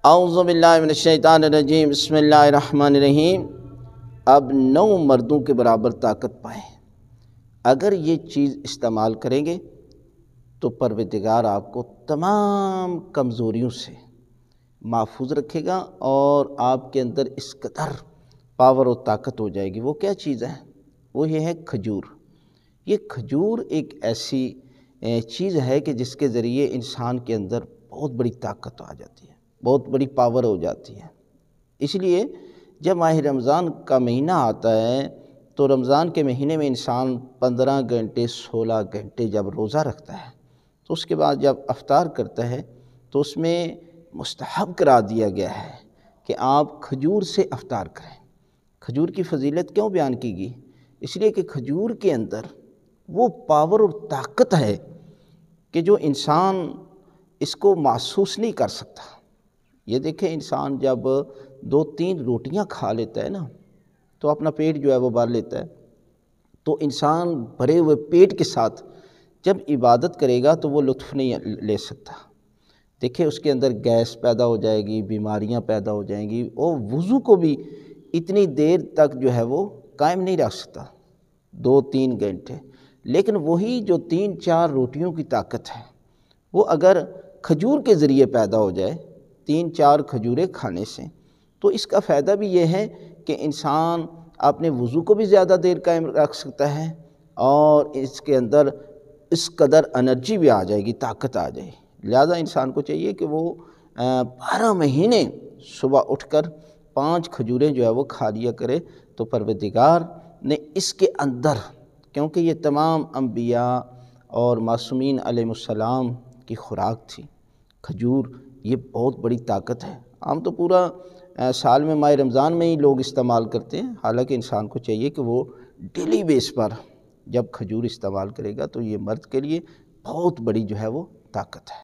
اعوذ باللہ من الشیطان الرجیم، بسم اللہ الرحمن الرحیم۔ اب 9 مردوں کے برابر طاقت پائیں، اگر یہ چیز استعمال کریں گے تو پروردگار آپ کو تمام کمزوریوں سے محفوظ رکھے گا اور آپ کے اندر اس قدر پاور و طاقت ہو جائے گی۔ وہ کیا چیز ہے؟ وہ یہ ہے کھجور۔ یہ کھجور ایک ایسی چیز ہے کہ جس کے ذریعے انسان کے اندر بہت بڑی طاقت آ جاتی ہے، بہت بڑی پاور ہو جاتی ہے۔ اس لیے جب ماہ رمضان کا مہینہ آتا ہے تو رمضان کے مہینے میں انسان 15 گھنٹے 16 گھنٹے جب روزہ رکھتا ہے تو اس کے بعد جب افطار کرتا ہے تو اس میں مستحب قرار دیا گیا ہے کہ آپ کھجور سے افطار کریں۔ کھجور کی فضیلت کیوں بیان کی گئی؟ اس لیے کہ کھجور کے اندر وہ پاور اور طاقت ہے کہ جو انسان اس کو محسوس نہیں کر سکتا۔ یہ دیکھیں، انسان جب 2-3 روٹیاں کھا لیتا ہے نا تو اپنا پیٹ جو ہے وہ بھر لیتا ہے، تو انسان بھرے ہوئے پیٹ کے ساتھ جب عبادت کرے گا تو وہ لطف نہیں لے سکتا۔ دیکھیں، اس کے اندر گیس پیدا ہو جائے گی، بیماریاں پیدا ہو جائیں گی، اور وضو کو بھی اتنی دیر تک جو ہے وہ قائم نہیں رکھ سکتا، 2-3 گھنٹے۔ لیکن وہی جو 3-4 روٹیوں کی طاقت ہے وہ اگر کھجور کے ذریعے پیدا ہو جائے، 3-4 کھجوریں کھانے سے، تو اس کا فائدہ بھی یہ ہے کہ انسان اپنے وضو کو بھی زیادہ دیر قائم رکھ سکتا ہے اور اس کے اندر اس قدر انرجی بھی آ جائے گی، طاقت آ جائے گی۔ لہذا انسان کو چاہیے کہ وہ 12 مہینے صبح اٹھ کر 5 کھجوریں جو ہے وہ کھا لیا کرے، تو پروردگار نے اس کے اندر، کیونکہ یہ تمام انبیاء اور معصومین علیہ السلام کی خوراک تھی، کھجور یہ بہت بڑی طاقت ہے۔ عام تو پورا سال میں ماہ رمضان میں ہی لوگ استعمال کرتے ہیں، حالانکہ انسان کو چاہیے کہ وہ ڈیلی بیس پر جب کھجور استعمال کرے گا تو یہ مرد کے لیے بہت بڑی جو ہے وہ طاقت ہے۔